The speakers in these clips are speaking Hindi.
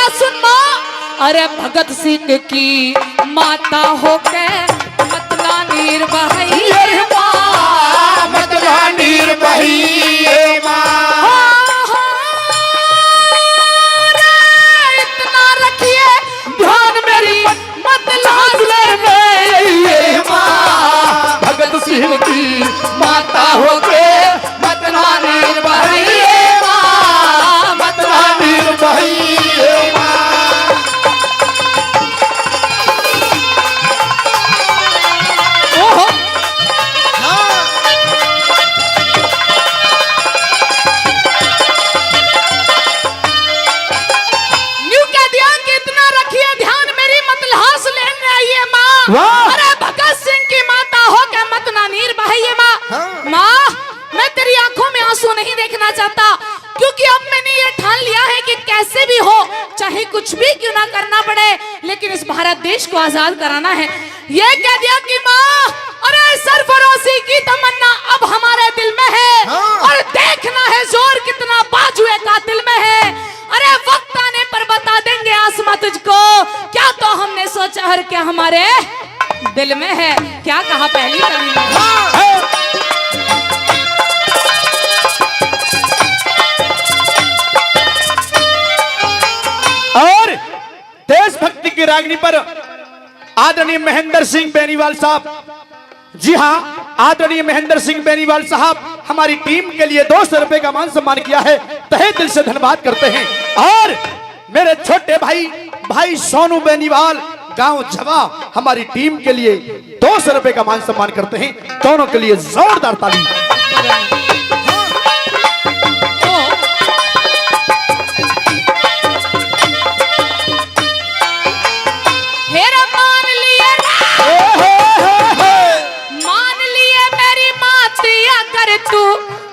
गया सुन माँ। अरे भगत सिंह की माता होके मतला नीर बहाई माँ, मतला नीर बही माँ। इतना रखिए ध्यान मेरी मतला माँ, भगत सिंह की माता होके मतला नीर बही माँ, मतला नीर बही माँ। ओहो न्यू कह दिया कि इतना रखिए ध्यान मेरी मतलहास लेने आइए माँ। अरे भगत सिंह की माता हो के मत ना नीर बहाइए माँ। माँ मैं तेरी आंखों में आंसू नहीं देखना चाहता, क्योंकि अब मैंने ये ठान लिया है कि कैसे भी हो, चाहे कुछ भी क्यों ना करना पड़े, लेकिन इस भारत देश को आजाद कराना है। ये कह दिया कि माँ अरे सरफरोशी की तमन्ना अब हमारे दिल में है, और देखना है जोर कितना बाजुए कातिल में है। अरे वक्त आने पर बता देंगे आसमां तुझको, क्या तो हमने सोचा और क्या हमारे दिल में है। क्या कहा पहली कली में। और देशभक्ति की रागनी पर आदरणीय महेंद्र सिंह बेनीवाल साहब, जी हाँ आदरणीय महेंद्र सिंह बेनीवाल साहब हमारी टीम के लिए 200 रुपए का मान सम्मान किया है, तहे दिल से धन्यवाद करते हैं। और मेरे छोटे भाई भाई सोनू बेनीवाल गांव झवा हमारी टीम के लिए 200 रुपए का मान सम्मान करते हैं। दोनों के लिए जोरदार ताली।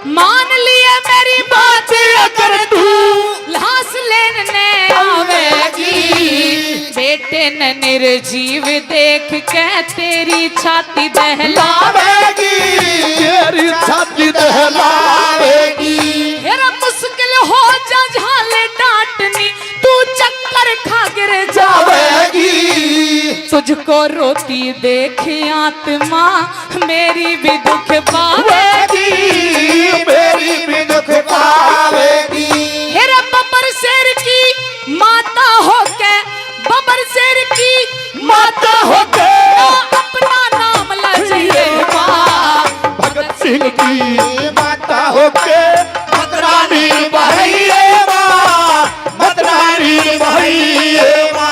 मान लिए मेरी बात अगर तू लाश लेने आवेगी, बेटे ने निर्जीव देख के तेरी छाती दहलावेगी, तेरी छाती दहलावेगी। तेरा मुश्किल हो जा झाले डांटनी, तू चक्कर खा गिर जावेगी। तुझको रोती देख आत्मा मेरी भी दुख पावेगी, मेरी भी दुख पावेगी। हेरा बबर शेर की माता होके, बबर शेर की माता होके अपना नाम लाजिए माँ। भगत सिंह की माता होके मतला नीर बहाइए माँ, मतला नीर बहाइए माँ।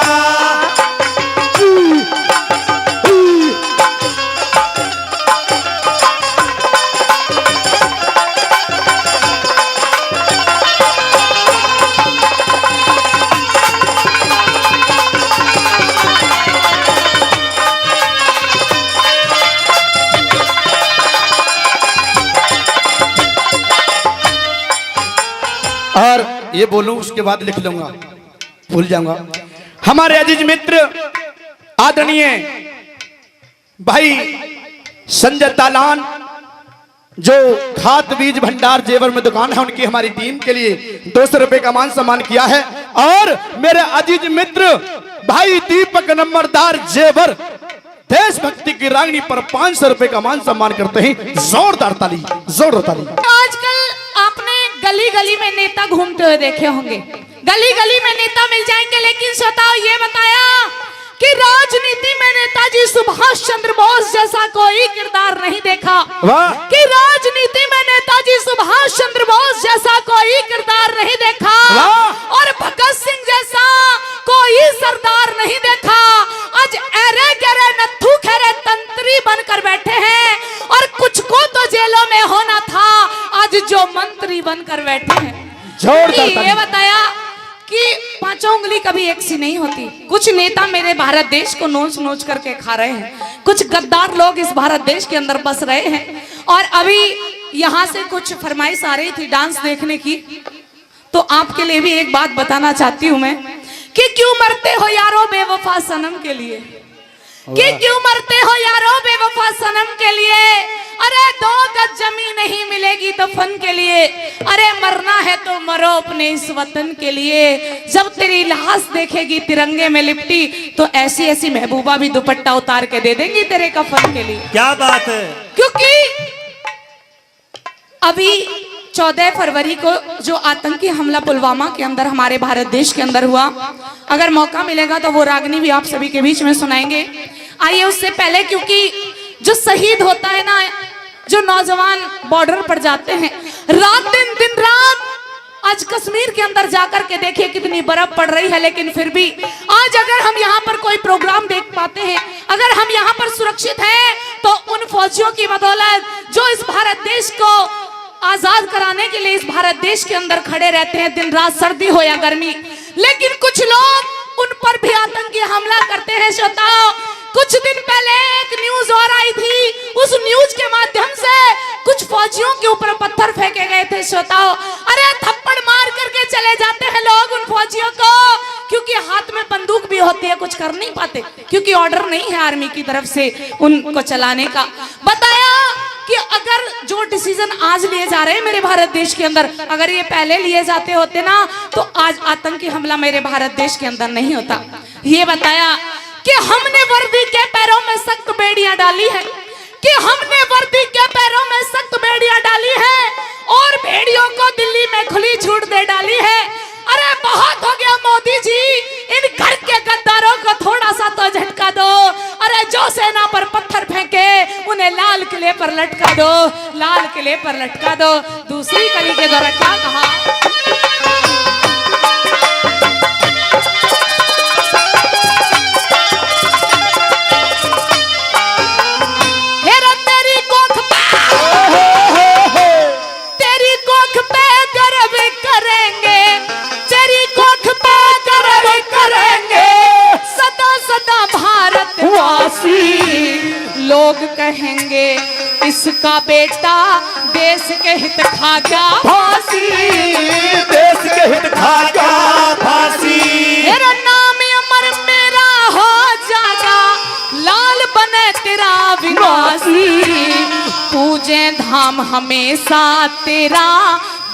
और ये बोलूं उसके बाद लिख लूंगा, भूल जाऊंगा। हमारे अजीज मित्र आदरणीय भाई संजय तालान, जो खाद बीज भंडार जेवर में दुकान है, उनकी हमारी टीम के लिए 200 रुपए का मान सम्मान किया है। और मेरे अजीज मित्र भाई दीपक नंबरदार जेवर देशभक्ति की रागनी पर 500 रुपए का मान सम्मान करते हैं। जोरदार ताली, जोरदार ताली। आजकल आपने गली गली में नेता घूमते हुए देखे होंगे, गली गली में नेता मिल जाएंगे, लेकिन श्रोताओ ये बताया कि राजनीति में नेताजी सुभाष चंद्र बोस जैसा कोई किरदार नहीं देखा। कि राजनीति में नेताजी सुभाष चंद्र बोस जैसा कोई किरदार नहीं देखा, और भगत सिंह जैसा कोई सरदार नहीं देखा। आज अरे गरे नत्थू खरे तंत्री बनकर बैठे हैं, और कुछ को तो जेलों में होना था, आज जो मंत्री बनकर बैठे हैं। ये बताया कि पांचों उंगली कभी एक सी नहीं होती। कुछ नेता मेरे भारत देश को नोच नोच करके खा रहे हैं, कुछ गद्दार लोग इस भारत देश के अंदर बस रहे हैं। और अभी यहाँ से कुछ फरमाइश आ रही थी डांस देखने की, तो आपके लिए भी एक बात बताना चाहती हूँ मैं कि क्यों मरते हो यारो बेवफा सनम के लिए, कि क्यों मरते हो यारो बेवफा सनम के लिए। अरे 2 गज जमीन नहीं मिलेगी दफन के लिए, अरे मरना है तो मरो अपने इस वतन के लिए। जब तेरी लाश देखेगी तिरंगे में लिपटी तो ऐसी ऐसी महबूबा भी दुपट्टा उतार के दे देंगी तेरे कफन के लिए। क्या बात है। क्योंकि अभी 14 फरवरी को जो आतंकी हमला पुलवामा के अंदर हमारे भारत देश के अंदर हुआ, अगर मौका मिलेगा तो वो रागनी भी आप सभी के बीच में सुनाएंगे। आइए उससे पहले, क्योंकि जो शहीद होता है ना, जो नौजवान बॉर्डर पर जाते हैं रात दिन रात, आज कश्मीर के अंदर जाकर के देखिए कितनी बर्फ पड़ रही है, लेकिन फिर भी आज अगर हम यहाँ पर कोई प्रोग्राम देख पाते हैं, अगर हम यहाँ पर सुरक्षित हैं तो उन फौजियों की बदौलत जो इस भारत देश को आजाद कराने के लिए इस भारत देश के अंदर खड़े रहते हैं, दिन रात सर्दी हो या गर्मी। लेकिन कुछ लोग उन पर भी आतंकी हमला करते हैं। श्रोताओ, कुछ दिन पहले एक न्यूज और आई थी, उस न्यूज के माध्यम से कुछ फौजियों के ऊपर पत्थर फेंके गए थे। श्रोताओ, अरे थप्पड़ मार करके चले जाते हैं लोग उन फौजियों को, क्योंकि हाथ में बंदूक भी होती है, कुछ कर नहीं पाते, क्योंकि ऑर्डर नहीं है आर्मी की तरफ से उनको चलाने का। बताया कि अगर जो डिसीजन आज लिए जा रहे हैं मेरे भारत देश के अंदर, अगर ये पहले लिए जाते होते ना तो आज आतंकी हमला मेरे भारत देश के अंदर नहीं होता। ये बताया कि हमने वर्दी के पैरों में सख्त बेड़ियां डाली है, कि हमने वर्दी के पैरों में सख्त बेड़ियां डाली है और भेड़ियों को दिल्ली में खुली छूट दे डाली है। अरे बहुत हो गया मोदी जी, इन घर के गद्दारों को थोड़ा सा तो झटका दो। अरे जो सेना पर पत्थर फेंके उन्हें लाल किले पर लटका दो, लाल किले पर लटका दो। दूसरी कली के द्वारा क्या कहा, लोग कहेंगे इसका बेटा देश के हित खा गया फांसी, देश के हित खा गया फांसी। मेरा नाम अमर मेरा हो जाएगा, लाल बने तेरा विनाशी, पूजे धाम हमेशा तेरा,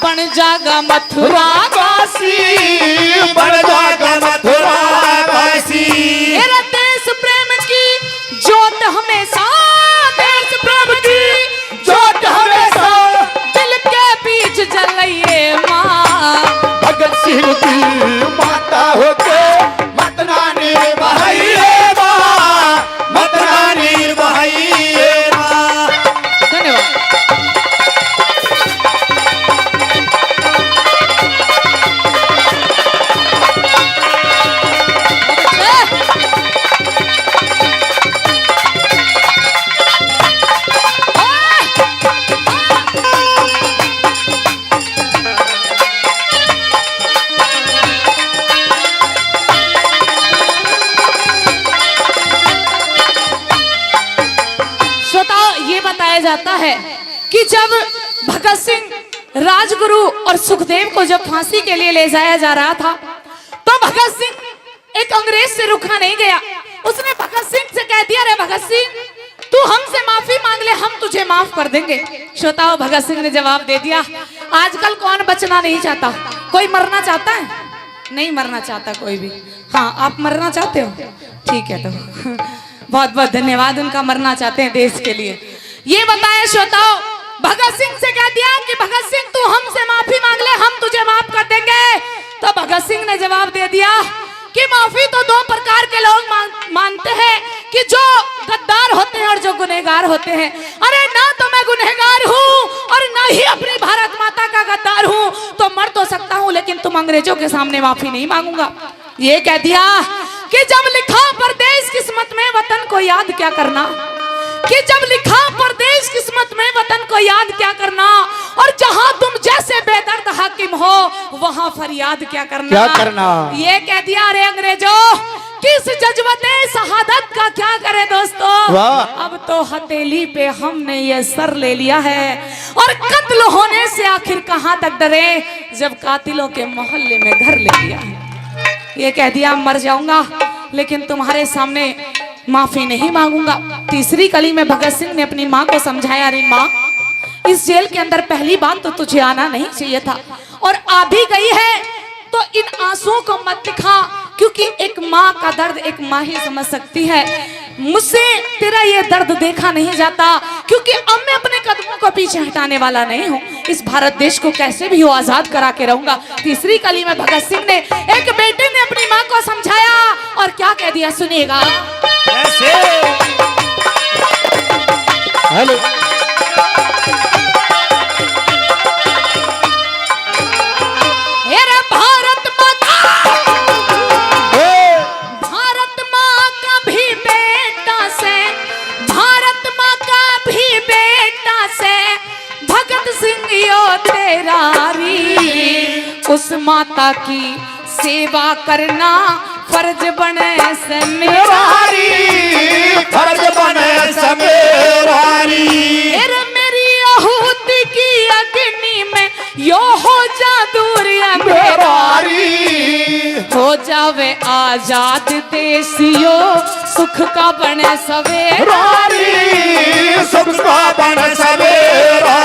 बन जाएगा मथुरा काशी, बन जाएगा मथुरा काशी। मेरा देश प्रेम की जोत हमेशा, देश प्रेम की जोत हमेशा दिल के बीच जलाइए माँ। भगत सिंह की माता होके मत नानी बहाइए माँ, मत नानी बहाइए माँ। धन्यवाद। जाता है कि जब भगत सिंह राजगुरु और सुखदेव को जब फांसी के लिए ले जाया जा रहा था तो भगत सिंह एक अंग्रेज से रुका नहीं गया। उसने भगत सिंह से कह दिया, रे भगत सिंह तू हमसे माफी मांग ले, हम तुझे माफ कर देंगे। श्रोताओ, भगत सिंह ने जवाब दे दिया, आजकल कौन बचना नहीं चाहता, कोई मरना चाहता है? नहीं मरना चाहता कोई भी। हाँ, आप मरना चाहते हो? ठीक है, तो बहुत बहुत धन्यवाद, उनका मरना चाहते हैं देश के लिए। ये बताया श्रोताओ, भगत सिंह से कह दिया कि भगत सिंह तू हमसे माफी मांग ले, हम तुझे माफ कर देंगे। तो भगत सिंह ने जवाब दे दिया कि माफी तो 2 प्रकार के लोग मानते हैं, कि जो गद्दार होते हैं और जो गुनहगार होते हैं। अरे ना तो मैं गुनहगार हूँ और ना ही अपनी भारत माता का गद्दार हूँ, तो मर तो सकता हूँ लेकिन तुम अंग्रेजों के सामने माफी नहीं मांगूंगा। ये कह दिया कि जब लिखा परदेश किस्मत में वतन को याद क्या करना, कि जब लिखा परदेश किस्मत में वतन को याद क्या करना, और जहां तुम जैसे बेदर्द हाकिम हो वहां फरियाद क्या करना। क्या करना। ये कह दिया, रे अंग्रेजों किस जज्बते शहादत का क्या करे दोस्तों, अब तो हथेली पे हमने ये सर ले लिया है, और कत्ल होने से आखिर कहां तक डरे जब कातिलों के मोहल्ले में घर ले लिया है। ये कह दिया, मर जाऊंगा लेकिन तुम्हारे सामने माफी नहीं मांगूंगा। तीसरी कली में भगत सिंह ने अपनी माँ को समझाया, अरे माँ, इस जेल के अंदर पहली बात तो तुझे आना नहीं चाहिए था, और आ भी गई है तो इन आंसुओं को मत दिखा, क्योंकि एक माँ का दर्द एक माँ ही समझ सकती है। मुझसे तेरा ये दर्द देखा नहीं जाता, क्योंकि अब मैं अपने कदमों को पीछे हटाने वाला नहीं हूँ। इस भारत देश को कैसे भी हो आजाद करा के रहूंगा। तीसरी कली में भगत सिंह ने, एक बेटे ने अपनी माँ को समझाया और क्या कह दिया, सुनिएगा। हेलो, भारत माँ का भी बेटा से, भारत माँ का भी बेटा से, भगत सिंह यो तेरा री, उस माता की सेवा करना फर्ज बने से मेरा, फर्ज बने से मेरा। मेरी आहुति की अग्नि में यो हो जा दूर मेरा, हो जावे आजाद देशियो, सुख का बने सवेरा, सुख का बने सवेरा।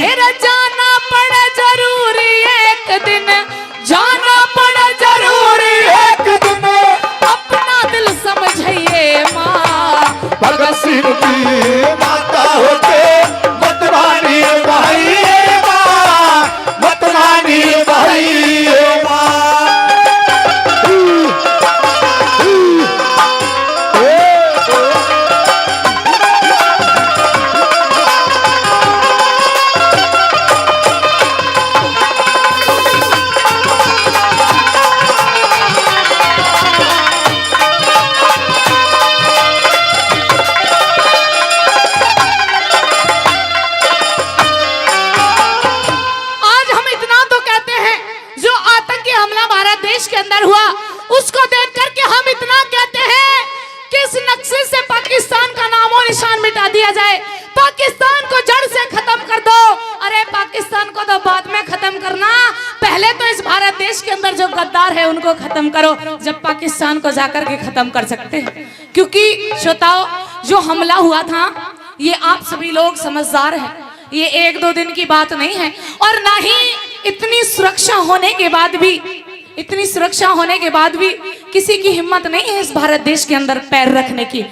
मेरा जाना पड़े जरूरी एक दिन, जाना पड़े जरूरी एक दिन, अपना दिल समझिए माँ, भगत सिंह की माता होके मतवानी भाई माँ, मतवानी भाई माँ। के अंदर हुआ, उसको देख करके हम इतना कहते हैं कि इस नक्शे से पाकिस्तान का नामो निशान मिटा दिया जाए, पाकिस्तान को जड़ से खत्म कर दो। अरे पाकिस्तान को तो बाद में खत्म करना, पहले तो इस भारत देश के अंदर जो गद्दार है उनको खत्म करो, जब पाकिस्तान को जाकर के खत्म कर सकते हैं। क्योंकि श्रोताओ, जो हमला हुआ था ये आप सभी लोग समझदार हैं, ये एक दो दिन की बात नहीं है, और ना ही इतनी सुरक्षा होने के बाद भी, इतनी सुरक्षा होने के बाद भी किसी की हिम्मत नहीं है इस भारत देश के अंदर पैर रखने की।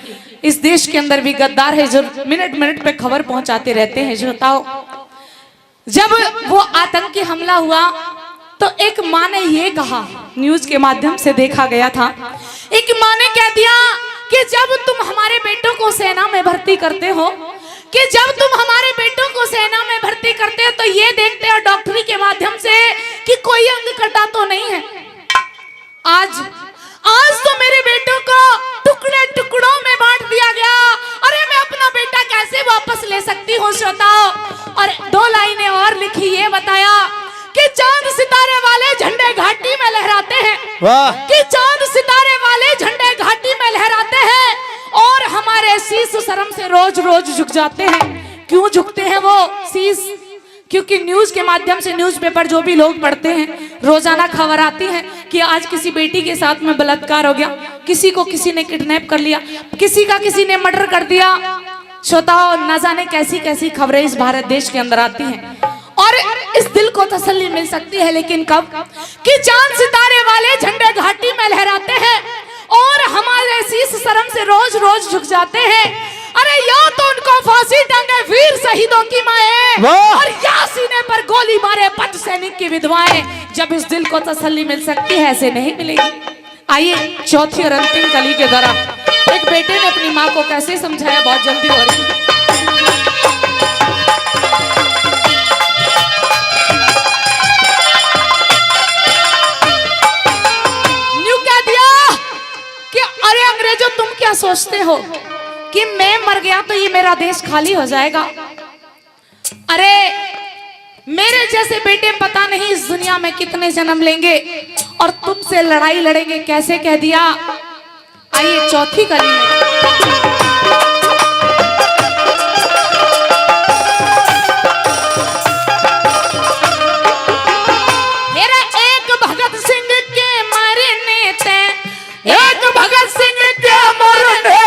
इस देश के अंदर भी गद्दार है जो मिनट मिनट पे खबर पहुंचाते रहते हैं। जो बताओ, जब वो आतंकी हमला हुआ तो एक माँ ने ये कहा, न्यूज के माध्यम से देखा गया था, एक माँ ने कह दिया कि जब तुम हमारे बेटों को सेना में भर्ती करते हो, कि जब तुम हमारे बेटों को सेना में भर्ती करते हो तो ये देखते हो डॉक्टरी के माध्यम से कि कोई अंग कटा तो नहीं है। आज तो मेरे बेटों को टुकड़े टुकड़ों में बांट दिया गया। अरे मैं अपना बेटा कैसे वापस ले सकती हूँ श्रोताओ। और दो लाइनें और लिखी, ये बताया कि चांद सितारे वाले झंडे घाटी में लहराते हैं, कि चांद सितारे वाले झंडे घाटी में लहराते हैं, और हमारे शीश शर्म से रोज रोज झुक जाते हैं। क्यों झुकते हैं वो शीश? क्योंकि न्यूज के माध्यम से, न्यूज़पेपर जो भी लोग पढ़ते हैं, रोजाना खबर आती है कि आज किसी बेटी के साथ में बलात्कार हो गया, किसी को किसी ने किडनैप कर लिया, किसी का किसी ने मर्डर कर दिया। श्रोताओ, न जाने कैसी कैसी खबरें इस भारत देश के अंदर आती हैं, और इस दिल को तसल्ली मिल सकती है, लेकिन कब? कि चांद सितारे वाले झंडे घाटी में लहराते हैं और हमारे शीश शर्म से रोज रोज झुक जाते हैं। अरे या तो उनको फांसी टंगे वीर शहीदों की माएं, और या सीने पर गोली मारे पथ सैनिक की विधवाएं। जब इस दिल को तसल्ली मिल सकती है, ऐसे नहीं मिलेगी। आइए चौथी और अंतिम कली के दौरान एक बेटे ने अपनी माँ को कैसे समझाया, बहुत जल्दी हो रही है। अरे अंग्रेजों, तुम क्या सोचते हो कि मैं मर गया तो ये मेरा देश खाली हो जाएगा? अरे मेरे जैसे बेटे पता नहीं इस दुनिया में कितने जन्म लेंगे और तुमसे लड़ाई लड़ेंगे, कैसे कह दिया। आइए चौथी कली में एक भगत सिंह के मरने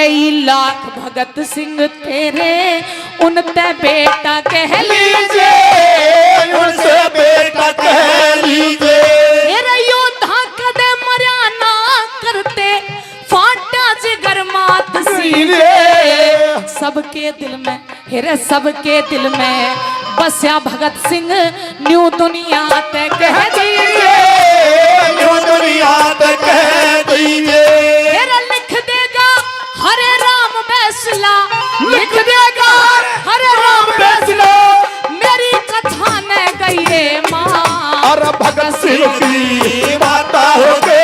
कई लाख भगत सिंह तेरे उनते बेटा कह लीजिए, उनसे बेटा कह लीजिए। मेरा योद्धा कदे मर्या ना करते फाटा जिगर मात सीने। सबके दिल में हेरे सबके दिल में बस्या भगत सिंह न्यू दुनिया ते कह दीजिए, न्यू दुनिया ते कह दीजिए। हेरा लिख देगा हरे राम फैसला, लिख देगा हरे राम फैसला, मेरी कथा ने गई माँ। और भगत सिंह की माता होके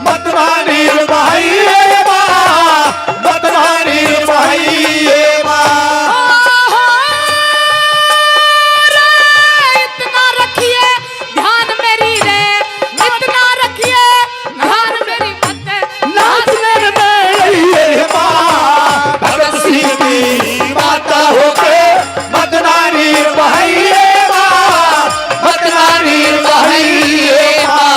मतवानी भाई माँ, मतवानी भाई माँ। इतना रखिए ध्यान मेरी रे, इतना रखिए ध्यान मेरी मत नाचने में माँ, भगत सिंह की माता होके मतवानी भाई माँ, मतवानी भाई माँ।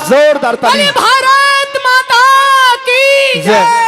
जोरदार ताली। भारत माता की जय।